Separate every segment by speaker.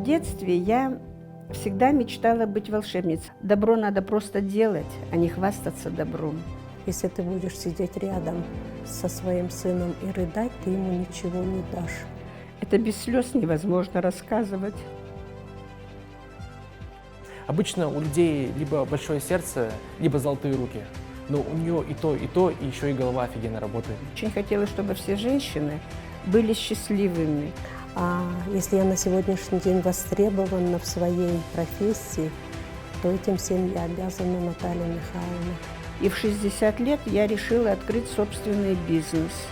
Speaker 1: детстве я всегда мечтала быть волшебницей. Добро надо просто делать, а не хвастаться добром.
Speaker 2: Если ты будешь сидеть рядом со своим сыном и рыдать, ты ему ничего не дашь.
Speaker 1: Это без слез невозможно рассказывать.
Speaker 3: Обычно у людей либо большое сердце, либо золотые руки. Но у нее и то, и еще и голова офигенно работает.
Speaker 1: Очень хотелось, чтобы все женщины были счастливыми.
Speaker 2: А если я на сегодняшний день востребована в своей профессии, то этим всем я обязана Наталье Михайловне.
Speaker 1: И в 60 лет я решила открыть собственный бизнес.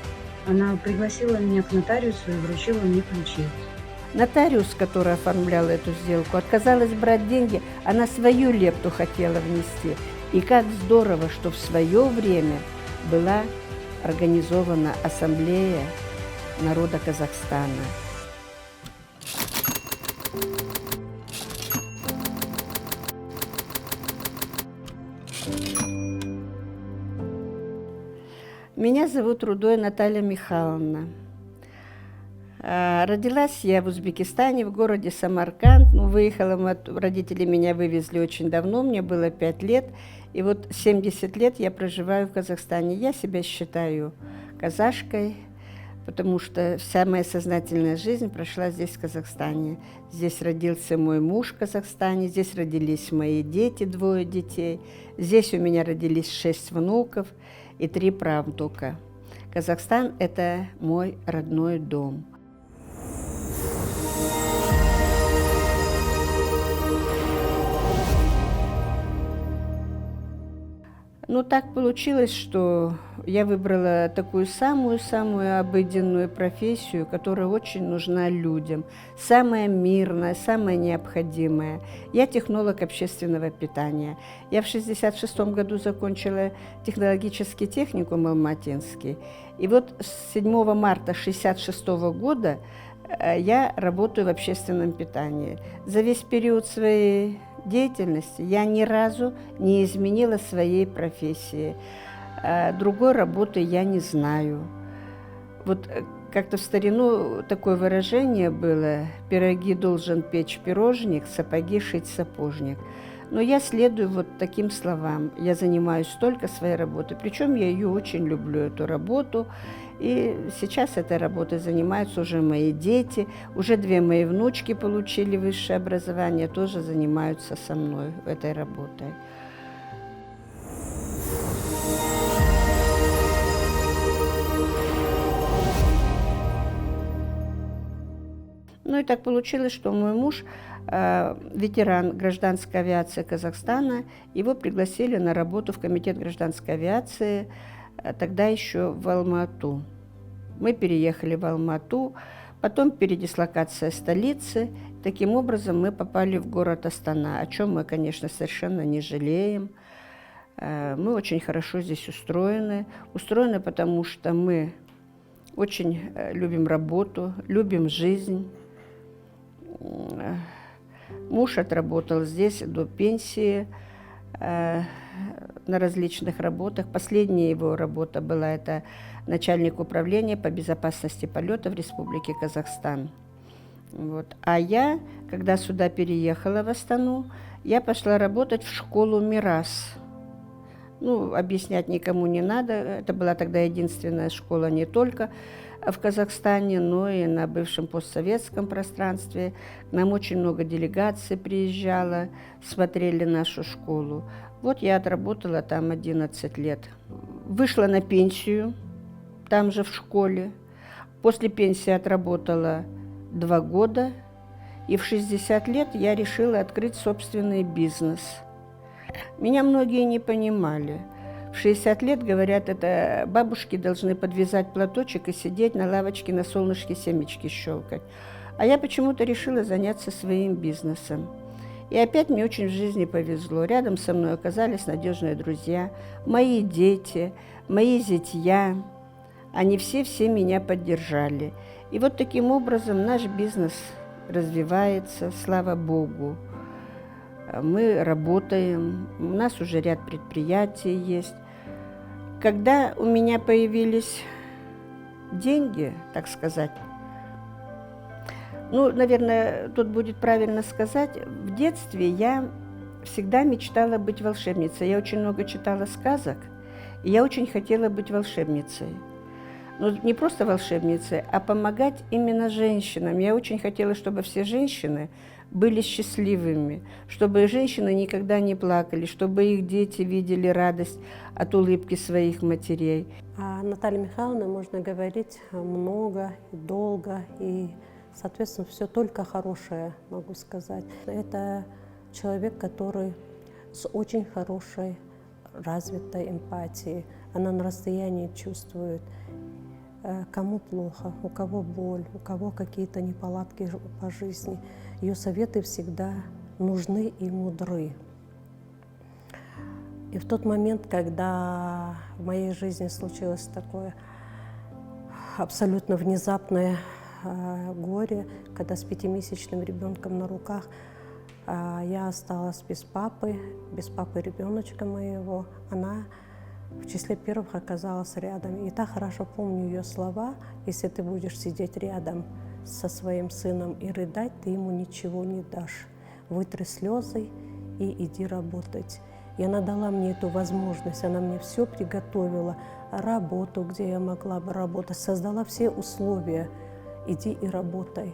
Speaker 4: Она пригласила меня к нотариусу и вручила мне ключи.
Speaker 1: Нотариус, который оформлял эту сделку, отказалась брать деньги, она свою лепту хотела внести. И как здорово, что в свое время была организована ассамблея народа Казахстана. Меня зовут Рудой Наталья Михайловна. Родилась я в Узбекистане, в городе Самарканд. Выехала, родители меня вывезли очень давно, мне было 5 лет. И вот 70 лет я проживаю в Казахстане. Я себя считаю казашкой, потому что вся моя сознательная жизнь прошла здесь, в Казахстане. Здесь родился мой муж в Казахстане, здесь родились мои дети, 2 детей. Здесь у меня родились 6 внуков и 3 правнука. Казахстан – это мой родной дом. Так получилось, что я выбрала такую самую обыденную профессию, которая очень нужна людям. Самая мирная, самая необходимая. Я технолог общественного питания. Я в 1966 году закончила технологический техникум алматинский. И вот с 7 марта 1966 года я работаю в общественном питании. За весь период своей деятельности я ни разу не изменила своей профессии. Другой работы я не знаю. Вот как-то в старину такое выражение было: «Пироги должен печь пирожник, сапоги шить сапожник». Но я следую вот таким словам. Я занимаюсь только своей работой. Причем я ее очень люблю, эту работу. И сейчас этой работой занимаются уже мои дети. Уже 2 мои внучки получили высшее образование, тоже занимаются со мной этой работой. И так получилось, что мой муж, ветеран гражданской авиации Казахстана, его пригласили на работу в комитет гражданской авиации, тогда еще в Алмату. Мы переехали в Алмату, потом передислокация столицы. Таким образом мы попали в город Астана, о чем мы, конечно, совершенно не жалеем. Мы очень хорошо здесь устроены. Устроены, потому что мы очень любим работу, любим жизнь. Муж отработал здесь до пенсии на различных работах. Последняя его работа была это начальник управления по безопасности полета в Республике Казахстан. А я, когда сюда переехала в Астану, я пошла работать в школу «Мирас». Объяснять никому не надо. Это была тогда единственная школа не только в Казахстане, но и на бывшем постсоветском пространстве. К нам очень много делегаций приезжало, смотрели нашу школу. Я отработала там 11 лет. Вышла на пенсию, там же в школе. После пенсии отработала 2 года. И в 60 лет я решила открыть собственный бизнес. Меня многие не понимали. В 60 лет, говорят, это бабушки должны подвязать платочек и сидеть на лавочке на солнышке семечки щелкать. А я почему-то решила заняться своим бизнесом. И опять мне очень в жизни повезло. Рядом со мной оказались надежные друзья, мои дети, мои зятья. Они все меня поддержали. И вот таким образом наш бизнес развивается, слава Богу. Мы работаем, у нас уже ряд предприятий есть. Когда у меня появились деньги, так сказать, Ну, наверное, тут будет правильно сказать, в детстве я всегда мечтала быть волшебницей. Я очень много читала сказок, и я очень хотела быть волшебницей. Но не просто волшебницей, а помогать именно женщинам. Я очень хотела, чтобы все женщины были счастливыми, чтобы женщины никогда не плакали, чтобы их дети видели радость от улыбки своих матерей.
Speaker 2: О Наталье Михайловне можно говорить много и долго, и, соответственно, все только хорошее, могу сказать. Это человек, который с очень хорошей, развитой эмпатией. Она на расстоянии чувствует, кому плохо, у кого боль, у кого какие-то неполадки по жизни. Ее советы всегда нужны и мудры. И в тот момент, когда в моей жизни случилось такое абсолютно внезапное горе, когда с 5-месячным ребенком на руках я осталась без папы ребеночка моего, она в числе первых оказалась рядом. И так хорошо помню ее слова: если ты будешь сидеть рядом со своим сыном и рыдать, ты ему ничего не дашь. Вытри слезы и иди работать. И она дала мне эту возможность, она мне все приготовила, работу, где я могла бы работать, создала все условия. Иди и работай.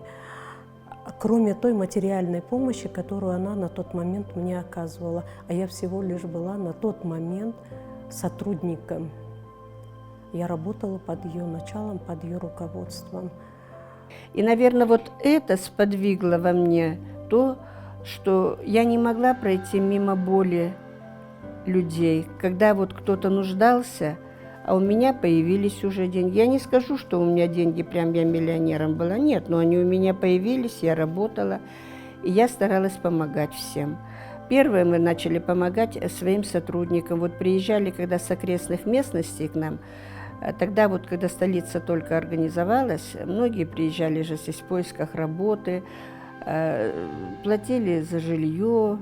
Speaker 2: Кроме той материальной помощи, которую она на тот момент мне оказывала. А я всего лишь была на тот момент сотрудником. Я работала под ее началом, под ее руководством.
Speaker 1: И, наверное, вот это сподвигло во мне то, что я не могла пройти мимо боли людей, когда вот кто-то нуждался, а у меня появились уже деньги. Я не скажу, что у меня деньги, прям я миллионером была, нет, но они у меня появились, я работала, и я старалась помогать всем. Первое, мы начали помогать своим сотрудникам. Вот приезжали, когда с окрестных местностей к нам, тогда вот, когда столица только организовалась, многие приезжали же здесь в поисках работы, платили за жилье,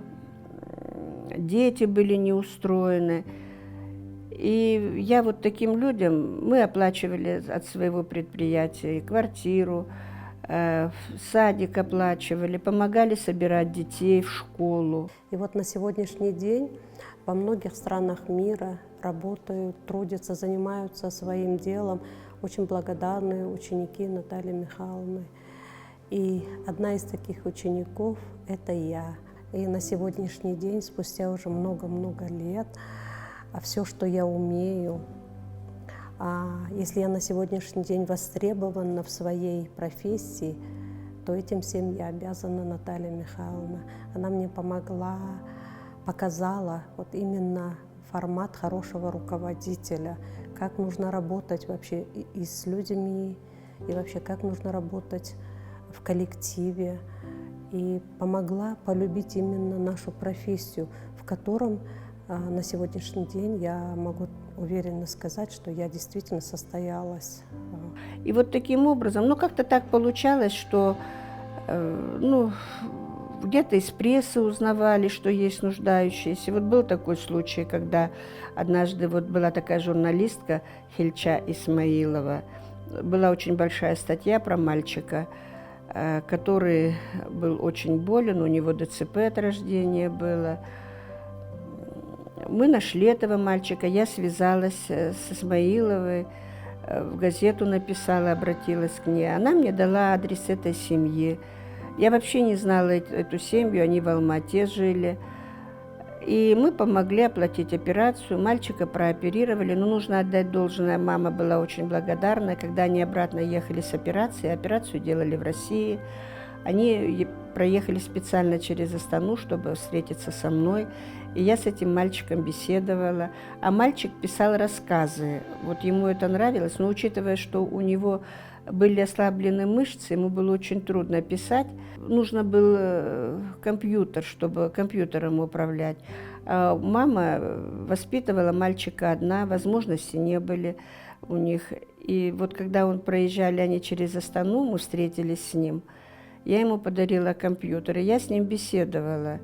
Speaker 1: дети были не устроены. И я вот таким людям, мы оплачивали от своего предприятия квартиру, садик оплачивали, помогали собирать детей в школу.
Speaker 2: И вот на сегодняшний день во многих странах мира работают, трудятся, занимаются своим делом очень благодарные ученики Натальи Михайловны. И одна из таких учеников – это я. И на сегодняшний день, спустя уже много-много лет, все, что я умею, если я на сегодняшний день востребована в своей профессии, то этим всем я обязана Наталье Михайловне. Она мне помогла, показала вот именно формат хорошего руководителя, как нужно работать вообще и с людьми, и вообще как нужно работать в коллективе. И помогла полюбить именно нашу профессию, в котором на сегодняшний день я могу уверенно сказать, что я действительно состоялась.
Speaker 1: И вот таким образом, как-то так получалось, что где-то из прессы узнавали, что есть нуждающиеся. Вот был такой случай, когда однажды вот была такая журналистка Хильча Исмаилова, была очень большая статья про мальчика, который был очень болен, у него ДЦП от рождения было. Мы нашли этого мальчика, я связалась с Исмаиловой, в газету написала, обратилась к ней. Она мне дала адрес этой семьи. Я вообще не знала эту семью, они в Алма-Ате жили. И мы помогли оплатить операцию, мальчика прооперировали, но нужно отдать должное, мама была очень благодарна. Когда они обратно ехали с операцией, операцию делали в России, они проехали специально через Астану, чтобы встретиться со мной. И я с этим мальчиком беседовала. А мальчик писал рассказы. Вот ему это нравилось, но учитывая, что у него были ослаблены мышцы, ему было очень трудно писать. Нужно был компьютер, чтобы компьютером управлять. А мама воспитывала мальчика одна, возможностей не были у них. И вот когда проезжали они через Астану, мы встретились с ним, я ему подарила компьютер, и я с ним беседовала.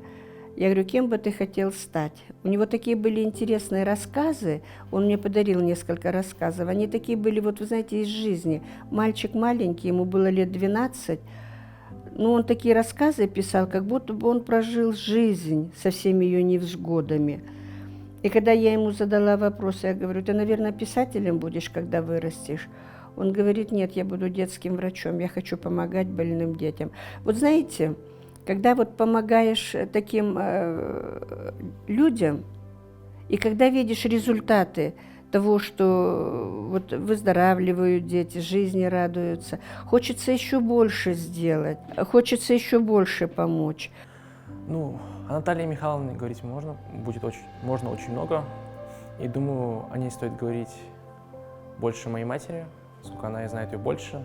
Speaker 1: Я говорю, кем бы ты хотел стать? У него такие были интересные рассказы, он мне подарил несколько рассказов, они такие были, вот вы знаете, из жизни. Мальчик маленький, ему было лет 12, Но он такие рассказы писал, как будто бы он прожил жизнь со всеми ее невзгодами. И когда я ему задала вопрос, я говорю, ты, наверное, писателем будешь, когда вырастешь? Он говорит, нет, я буду детским врачом, я хочу помогать больным детям. Вот знаете, когда вот помогаешь таким людям, и когда видишь результаты того, что вот выздоравливают дети, жизни радуются, хочется еще больше сделать, хочется еще больше помочь.
Speaker 3: Ну, о Наталье Михайловне говорить можно очень много. И думаю, о ней стоит говорить больше моей матери, поскольку она знает ее больше.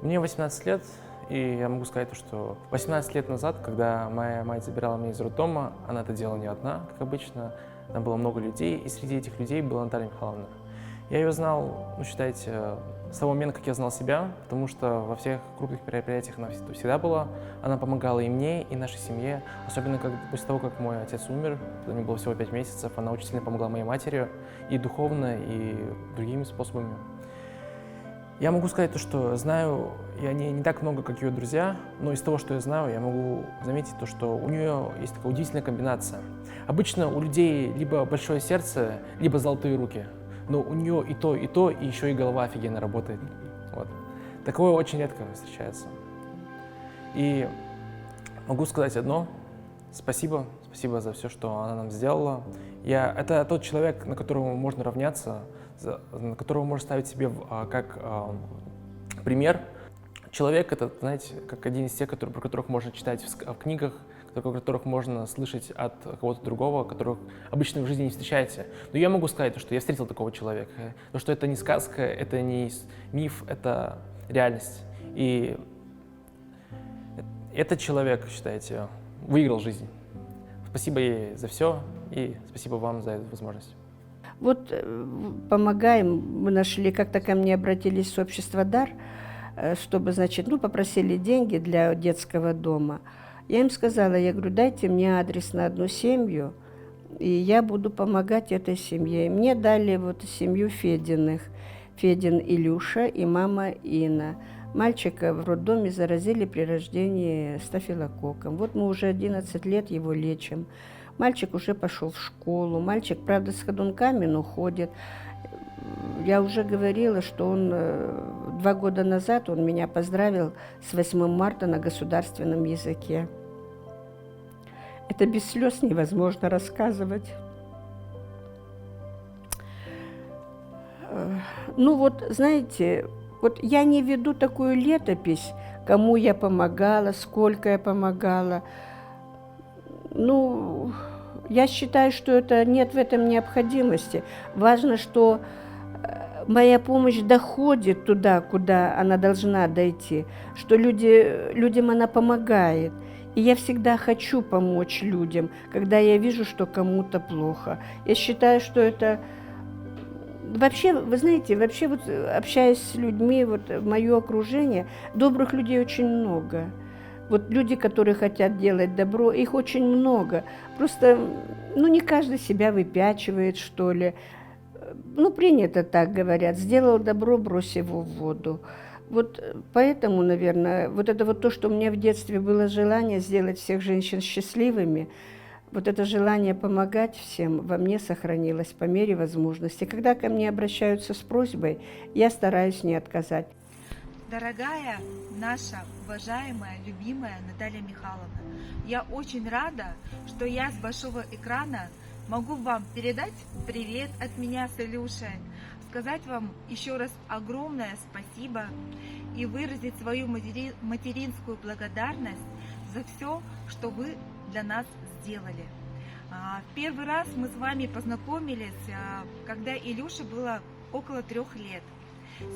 Speaker 3: Мне 18 лет, и я могу сказать, что 18 лет назад, когда моя мать забирала меня из роддома, она это делала не одна, как обычно. Там было много людей, и среди этих людей была Наталья Михайловна. Я ее знал, ну, считайте, с того момента, как я знал себя, потому что во всех крупных мероприятиях она всегда была. Она помогала и мне, и нашей семье. Особенно после того, как мой отец умер, когда мне было всего 5 месяцев, она очень сильно помогла моей матери и духовно, и другими способами. Я могу сказать то, что знаю я не так много, как ее друзья, но из того, что я знаю, я могу заметить то, что у нее есть такая удивительная комбинация. Обычно у людей либо большое сердце, либо золотые руки, но у нее и то, и еще и голова офигенно работает. Вот. Такое очень редко встречается. И могу сказать одно: спасибо за все, что она нам сделала. Это тот человек, на которого можно равняться, на которого можно ставить себе как пример. Человек — это, знаете, как один из тех, про которых можно читать в книгах, о которых можно слышать от кого-то другого, которых обычно в жизни не встречаете. Но я могу сказать, что я встретил такого человека, то, что это не сказка, это не миф, это реальность. И этот человек, считайте, выиграл жизнь. Спасибо ей за все, и спасибо вам за эту возможность.
Speaker 1: Вот помогаем, мы нашли, как-то ко мне обратились с общества «Дар», чтобы, значит, попросили деньги для детского дома. Я им сказала, я говорю, дайте мне адрес на одну семью, и я буду помогать этой семье. И мне дали вот семью Фединых, Федин Илюша и мама Инна. Мальчика в роддоме заразили при рождении стафилококком. Вот мы уже 11 лет его лечим. Мальчик уже пошел в школу, мальчик, правда, с ходунками, но ходит. Я уже говорила, что он 2 года назад он меня поздравил с 8 марта на государственном языке. Это без слез невозможно рассказывать. Ну вот, знаете, вот я не веду такую летопись, кому я помогала, сколько я помогала. Ну, я считаю, что это нет в этом необходимости. Важно, что моя помощь доходит туда, куда она должна дойти, что людям она помогает. И я всегда хочу помочь людям, когда я вижу, что кому-то плохо. Я считаю, что это... Вообще, вы знаете, вообще вот общаясь с людьми, вот в мое окружение, добрых людей очень много. Вот люди, которые хотят делать добро, их очень много. Просто, не каждый себя выпячивает, что ли. Принято так говорят, сделал добро, брось его в воду. Вот поэтому, наверное, вот это вот то, что у меня в детстве было желание сделать всех женщин счастливыми, вот это желание помогать всем во мне сохранилось по мере возможности. Когда ко мне обращаются с просьбой, я стараюсь не отказать.
Speaker 5: Дорогая наша уважаемая, любимая Наталья Михайловна, я очень рада, что я с большого экрана могу вам передать привет от меня с Илюшей, сказать вам еще раз огромное спасибо и выразить свою материнскую благодарность за все, что вы для нас сделали. В первый раз мы с вами познакомились, когда Илюше было около 3 лет.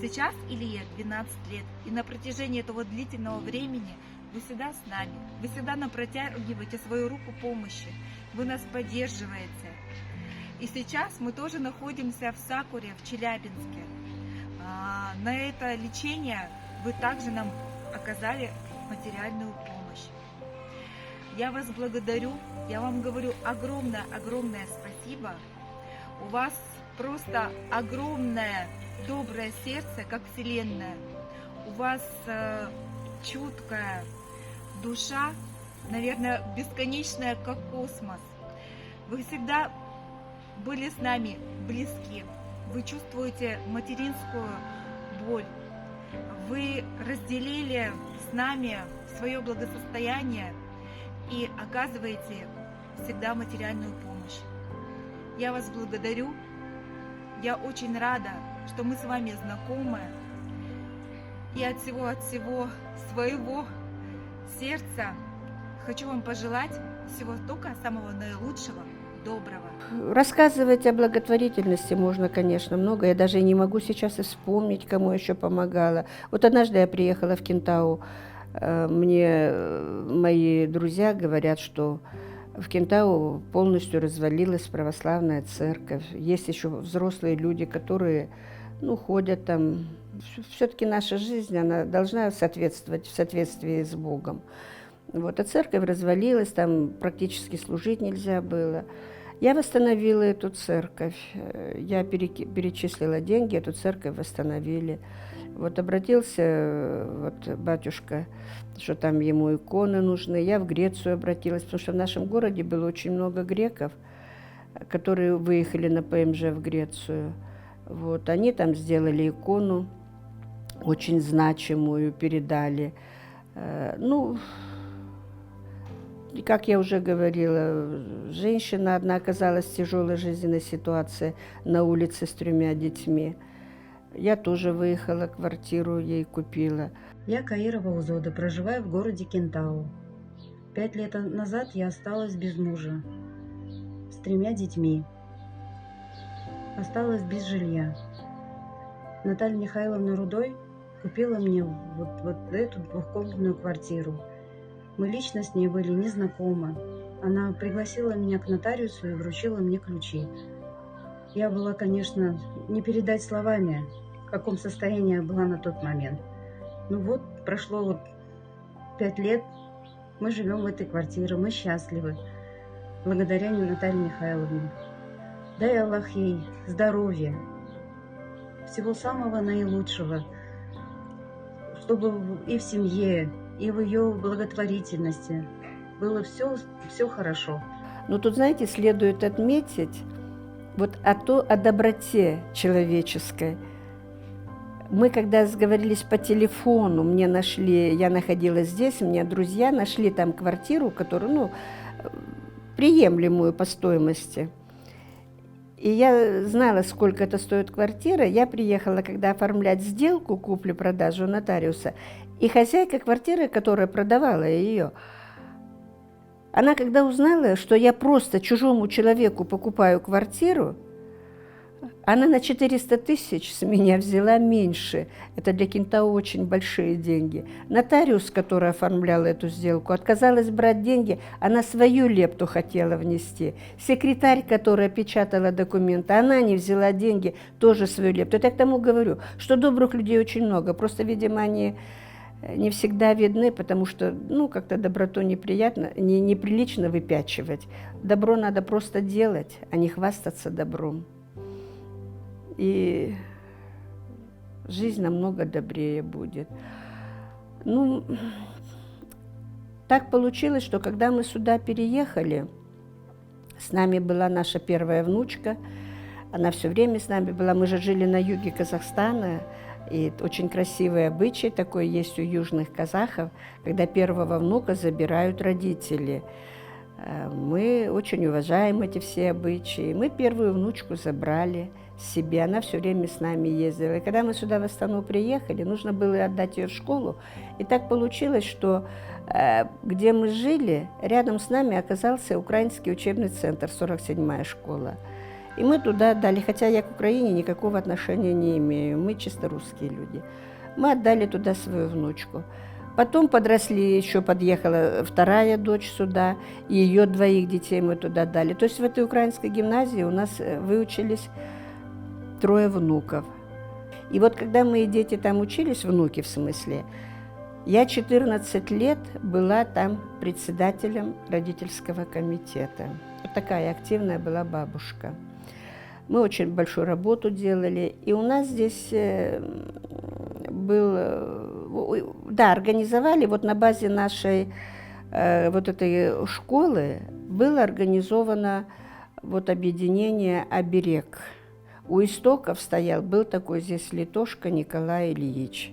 Speaker 5: Сейчас Илье 12 лет, и на протяжении этого длительного времени вы всегда с нами, вы всегда нам протягиваете свою руку помощи, вы нас поддерживаете. И сейчас мы тоже находимся в Сакуре, в Челябинске. На это лечение вы также нам оказали материальную помощь. Я вас благодарю, я вам говорю огромное спасибо. У вас просто огромное доброе сердце, как вселенная. У вас чуткая душа, наверное, бесконечная, как космос. Вы всегда были с нами близки. Вы чувствуете материнскую боль. Вы разделили с нами свое благосостояние и оказываете всегда материальную помощь. Я вас благодарю. Я очень рада, что мы с вами знакомы. И от всего своего сердца хочу вам пожелать всего только самого наилучшего, доброго.
Speaker 1: Рассказывать о благотворительности можно, конечно, много. Я даже не могу сейчас и вспомнить, кому еще помогала. Вот однажды я приехала в Кентау. Мне мои друзья говорят, что в Кентау полностью развалилась православная церковь. Есть еще взрослые люди, которые, ходят там. Все-таки наша жизнь, она должна соответствовать в соответствии с Богом. Вот, а церковь развалилась, там практически служить нельзя было. Я восстановила эту церковь. Я перечислила деньги, эту церковь восстановили. Вот обратился батюшка, что там ему иконы нужны. Я в Грецию обратилась, потому что в нашем городе было очень много греков, которые выехали на ПМЖ в Грецию. Вот, они там сделали икону, очень значимую, передали. И как я уже говорила, женщина одна оказалась в тяжелой жизненной ситуации на улице с 3 детьми. Я тоже выехала, квартиру ей купила.
Speaker 4: Я Каирова Узода, проживаю в городе Кентау. 5 лет назад я осталась без мужа, с 3 детьми. Осталась без жилья. Наталья Михайловна Рудой купила мне вот эту двухкомнатную квартиру. Мы лично с ней были не знакомы. Она пригласила меня к нотариусу и вручила мне ключи. Я была, конечно, не передать словами, в каком состоянии я была на тот момент. Прошло 5 лет, мы живем в этой квартире, мы счастливы, благодаря Наталье Михайловне. Дай Аллах ей здоровья, всего самого наилучшего, чтобы и в семье, и в ее благотворительности было все хорошо.
Speaker 1: Но тут, знаете, следует отметить о доброте человеческой. Мы, когда сговорились по телефону, я находилась здесь, мне друзья нашли там квартиру, которую, приемлемую по стоимости. И я знала, сколько это стоит квартира. Я приехала, когда оформлять сделку, куплю-продажу нотариуса, и хозяйка квартиры, которая продавала ее, она, когда узнала, что я просто чужому человеку покупаю квартиру, она на 400 тысяч с меня взяла меньше. Это для Кентау очень большие деньги. Нотариус, который оформлял эту сделку, отказалась брать деньги, она свою лепту хотела внести. Секретарь, которая печатала документы, она не взяла деньги, тоже свою лепту. Это я к тому говорю, что добрых людей очень много, просто, видимо, они не всегда видны, потому что, как-то доброту неприлично выпячивать. Добро надо просто делать, а не хвастаться добром. И жизнь намного добрее будет. Так получилось, что когда мы сюда переехали, с нами была наша первая внучка, она все время с нами была. Мы же жили на юге Казахстана, и очень красивый обычай такой есть у южных казахов, когда первого внука забирают родители. Мы очень уважаем эти все обычаи. Мы первую внучку забрали себе, она все время с нами ездила. И когда мы сюда в Астану приехали, нужно было отдать ее в школу. И так получилось, что где мы жили, рядом с нами оказался украинский учебный центр, 47-я школа. И мы туда отдали, хотя я к Украине никакого отношения не имею, мы чисто русские люди. Мы отдали туда свою внучку. Потом подросли, еще подъехала вторая дочь сюда, и ее 2 детей мы туда дали. То есть в этой украинской гимназии у нас выучились 3 внуков. И вот когда мои дети там учились, внуки в смысле, я 14 лет была там председателем родительского комитета. Вот такая активная была бабушка. Мы очень большую работу делали, и у нас здесь был да, организовали вот на базе нашей вот этой школы было организовано вот объединение «Оберег». У истоков был такой здесь литошка Николай Ильич.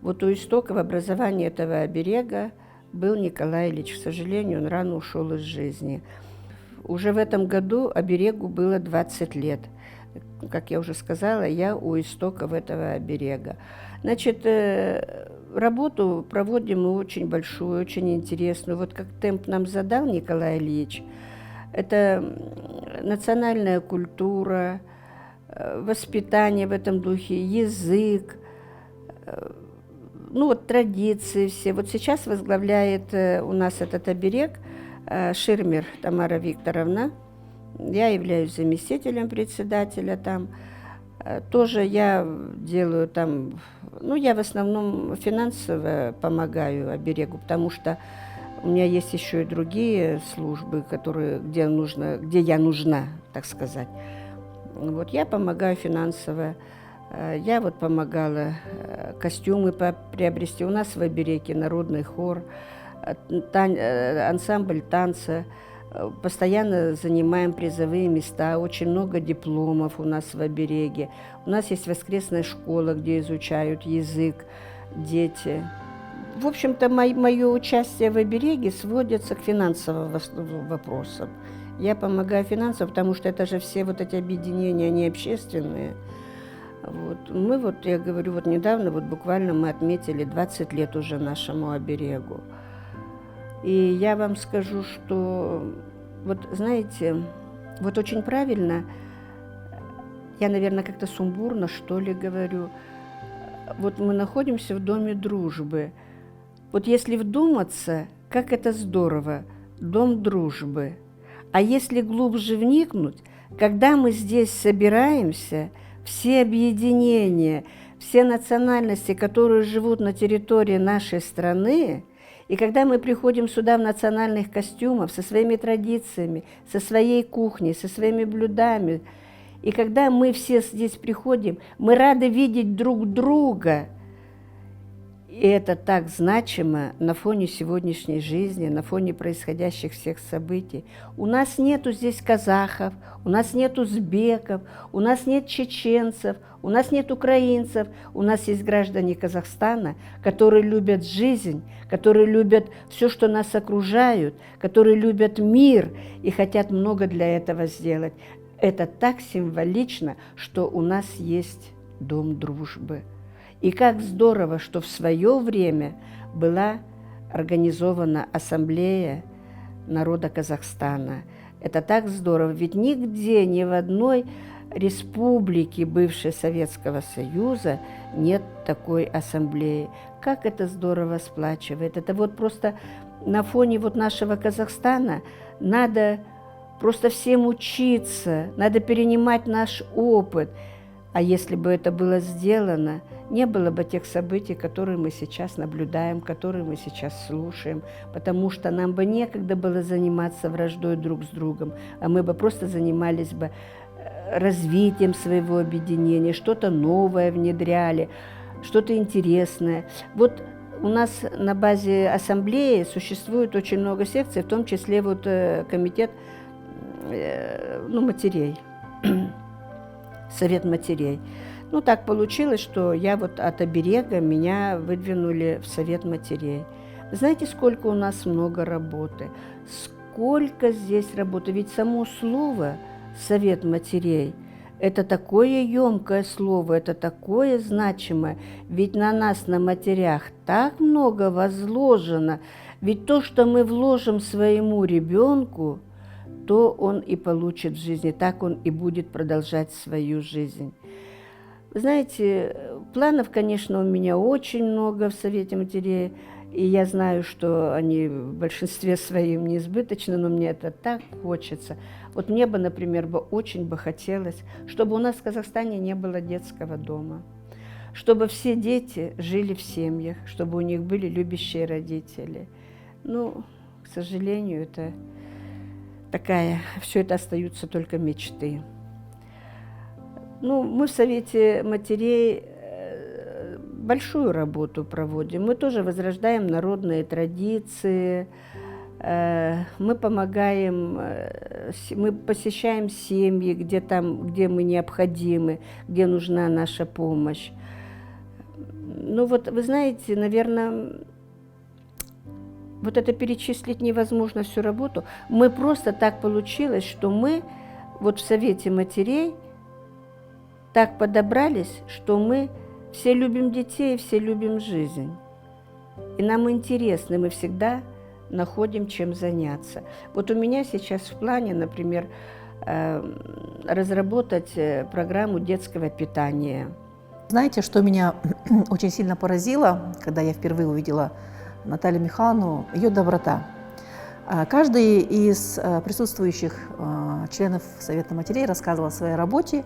Speaker 1: Вот у истоков образования этого оберега был Николай Ильич. К сожалению, он рано ушел из жизни. Уже в этом году оберегу было 20 лет. Как я уже сказала, я у истоков этого оберега. Значит, работу проводим мы очень большую, очень интересную. Вот как темп нам задал Николай Ильич, это национальная культура, воспитание в этом духе, язык, ну вот традиции все. Вот сейчас возглавляет у нас этот оберег Ширмер Тамара Викторовна. Я являюсь заместителем председателя там. Тоже я делаю там, ну я в основном финансово помогаю оберегу, потому что у меня есть еще и другие службы, где я нужна, так сказать. Вот я помогаю финансово. Я вот помогала костюмы приобрести. У нас в обереге народный хор, ансамбль танца. Постоянно занимаем призовые места. Очень много дипломов у нас в обереге. У нас есть воскресная школа, где изучают язык дети. В общем-то, мое участие в обереге сводится к финансовым вопросам. Я помогаю финансово, потому что это же все вот эти объединения, они общественные. Вот. Мы вот, я говорю, вот недавно, вот буквально мы отметили 20 лет уже нашему оберегу. И я вам скажу, что, вот знаете, вот очень правильно, я, наверное, как-то сумбурно, что ли, говорю, вот мы находимся в Доме дружбы. Вот если вдуматься, как это здорово, Дом дружбы. А если глубже вникнуть, когда мы здесь собираемся, все объединения, все национальности, которые живут на территории нашей страны, и когда мы приходим сюда в национальных костюмах, со своими традициями, со своей кухней, со своими блюдами, и когда мы все здесь приходим, мы рады видеть друг друга. И это так значимо на фоне сегодняшней жизни, на фоне происходящих всех событий. У нас нету здесь казахов, у нас нет узбеков, у нас нет чеченцев, у нас нет украинцев. У нас есть граждане Казахстана, которые любят жизнь, которые любят все, что нас окружает, которые любят мир и хотят много для этого сделать. Это так символично, что у нас есть Дом дружбы. И как здорово, что в свое время была организована ассамблея народа Казахстана. Это так здорово, ведь нигде, ни в одной республике бывшей Советского Союза нет такой ассамблеи. Как это здорово сплачивает. Это вот просто на фоне вот нашего Казахстана надо просто всем учиться, надо перенимать наш опыт. А если бы это было сделано, не было бы тех событий, которые мы сейчас наблюдаем, которые мы сейчас слушаем, потому что нам бы некогда было заниматься враждой друг с другом, а мы бы просто занимались бы развитием своего объединения, что-то новое внедряли, что-то интересное. Вот у нас на базе ассамблеи существует очень много секций, в том числе вот комитет матерей. Совет матерей. Ну, так получилось, что я вот от оберега меня выдвинули в Совет матерей. Вы знаете, сколько у нас много работы? Сколько здесь работы? Ведь само слово «Совет матерей» – это такое емкое слово, это такое значимое. Ведь на нас, на матерях, так много возложено. Ведь то, что мы вложим своему ребенку, то он и получит в жизни, так он и будет продолжать свою жизнь. Вы знаете, планов, конечно, у меня очень много в Совете матерей, и я знаю, что они в большинстве своем неизбыточны, но мне это так хочется. Вот мне бы, например, очень бы хотелось, чтобы у нас в Казахстане не было детского дома, чтобы все дети жили в семьях, чтобы у них были любящие родители. Ну, к сожалению, это все это остаются только мечты. Ну, мы в Совете матерей большую работу проводим. Мы тоже возрождаем народные традиции, мы помогаем, мы посещаем семьи, где мы необходимы, где нужна наша помощь. Ну вот, вы знаете, наверное, вот это перечислить невозможно всю работу. Мы просто так получилось, что мы вот в Совете матерей так подобрались, что мы все любим детей, все любим жизнь. И нам интересно, мы всегда находим чем заняться. Вот у меня сейчас в плане, например, разработать программу детского питания.
Speaker 6: Знаете, что меня очень сильно поразило, когда я впервые увидела Наталью Михайловну, ее доброта. Каждый из присутствующих членов Совета матерей рассказывал о своей работе,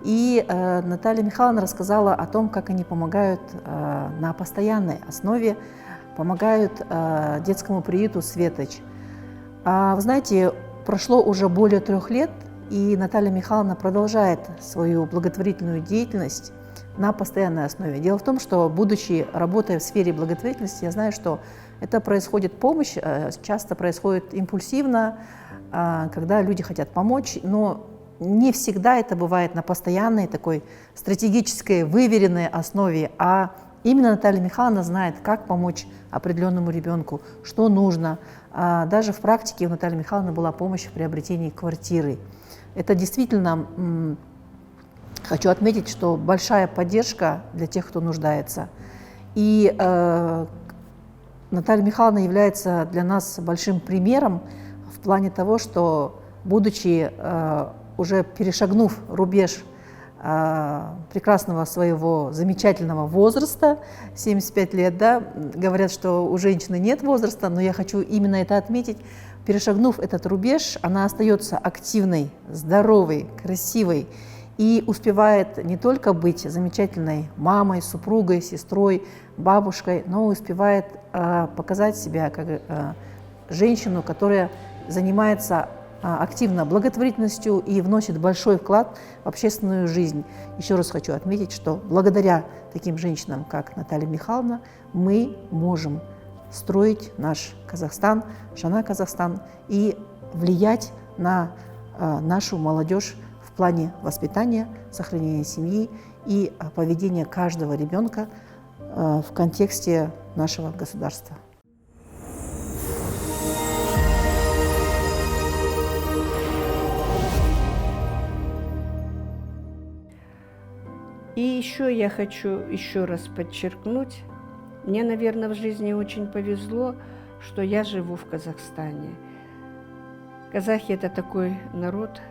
Speaker 6: и Наталья Михайловна рассказала о том, как они помогают на постоянной основе, помогают детскому приюту «Светоч». Вы знаете, прошло уже более 3 лет, и Наталья Михайловна продолжает свою благотворительную деятельность на постоянной основе. Дело в том, что, работая в сфере благотворительности, я знаю, что это происходит помощь, часто происходит импульсивно, когда люди хотят помочь, но не всегда это бывает на постоянной такой стратегической, выверенной основе, а именно Наталья Михайловна знает, как помочь определенному ребенку, что нужно. Даже в практике у Натальи Михайловны была помощь в приобретении квартиры. Это действительно, хочу отметить, что большая поддержка для тех, кто нуждается. И Наталья Михайловна является для нас большим примером в плане того, что, будучи уже перешагнув рубеж прекрасного своего замечательного возраста, 75 лет, да, говорят, что у женщины нет возраста, но я хочу именно это отметить. Перешагнув этот рубеж, она остается активной, здоровой, красивой и успевает не только быть замечательной мамой, супругой, сестрой, бабушкой, но успевает показать себя как женщину, которая занимается активно благотворительностью и вносит большой вклад в общественную жизнь. Еще раз хочу отметить, что благодаря таким женщинам, как Наталья Михайловна, мы можем строить наш Казахстан, Шана Казахстан, и влиять на нашу молодежь в плане воспитания, сохранения семьи и поведения каждого ребенка в контексте нашего государства.
Speaker 1: И еще я хочу еще раз подчеркнуть, мне, наверное, в жизни очень повезло, что я живу в Казахстане. Казахи – это такой народ,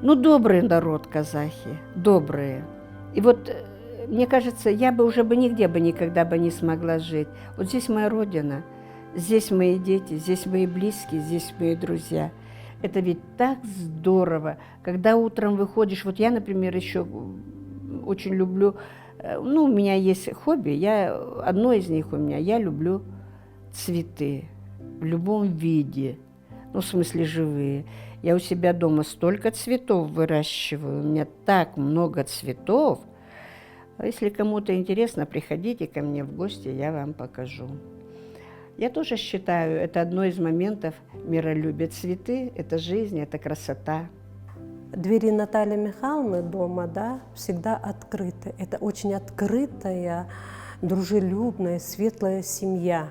Speaker 1: ну, добрый народ казахи, добрые. И вот, мне кажется, я бы уже нигде никогда не смогла жить. Вот здесь моя родина, здесь мои дети, здесь мои близкие, здесь мои друзья. Это ведь так здорово, когда утром выходишь. Вот я, например, еще очень люблю, ну, у меня есть хобби, одно из них у меня, я люблю цветы в любом виде, ну, в смысле живые. Я у себя дома столько цветов выращиваю, у меня так много цветов. Если кому-то интересно, приходите ко мне в гости, я вам покажу. Я тоже считаю, это одно из моментов миролюбия. Цветы – это жизнь, это красота.
Speaker 2: Двери Натальи Михайловны дома, да, всегда открыты. Это очень открытая, дружелюбная, светлая семья.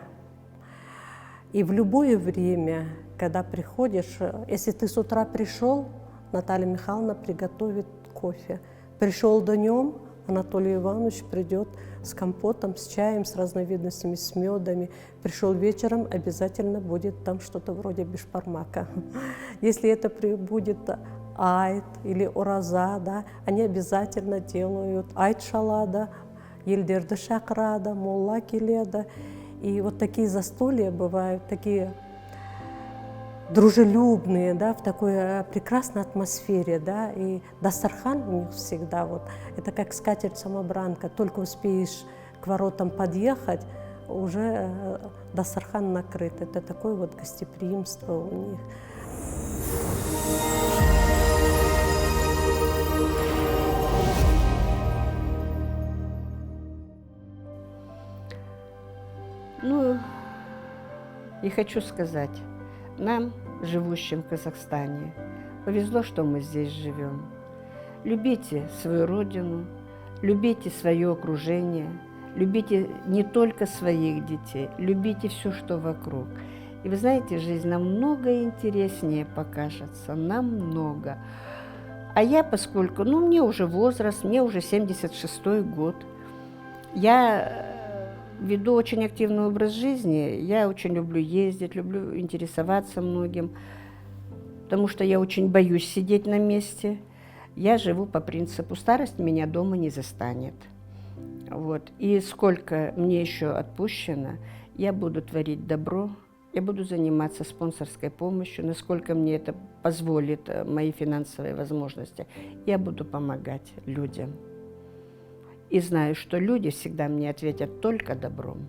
Speaker 2: И в любое время, когда приходишь, если ты с утра пришел, Наталья Михайловна приготовит кофе. Пришел днем, Анатолий Иванович придет с компотом, с чаем, с разновидностями, с медами. Пришел вечером, обязательно будет там что-то вроде бишбармака. Если это будет айт или ораза, да, они обязательно делают айт шалада, елдерді шақырады, молла келеді. И вот такие застолья бывают, такие дружелюбные, да, в такой прекрасной атмосфере, да, и дастархан у них всегда вот, это как скатерть-самобранка, только успеешь к воротам подъехать, уже дастархан накрыт, это такое вот гостеприимство у них.
Speaker 1: И хочу сказать, нам, живущим в Казахстане, повезло, что мы здесь живем. Любите свою родину, любите свое окружение, любите не только своих детей, любите все, что вокруг. И вы знаете, жизнь намного интереснее покажется, намного. А я, поскольку, мне уже возраст, мне уже 76-й год, я веду очень активный образ жизни, я очень люблю ездить, люблю интересоваться многим, потому что я очень боюсь сидеть на месте. Я живу по принципу «старость меня дома не застанет». Вот. И сколько мне еще отпущено, я буду творить добро, я буду заниматься спонсорской помощью, насколько мне это позволит мои финансовые возможности. Я буду помогать людям. И знаю, что люди всегда мне ответят только добром.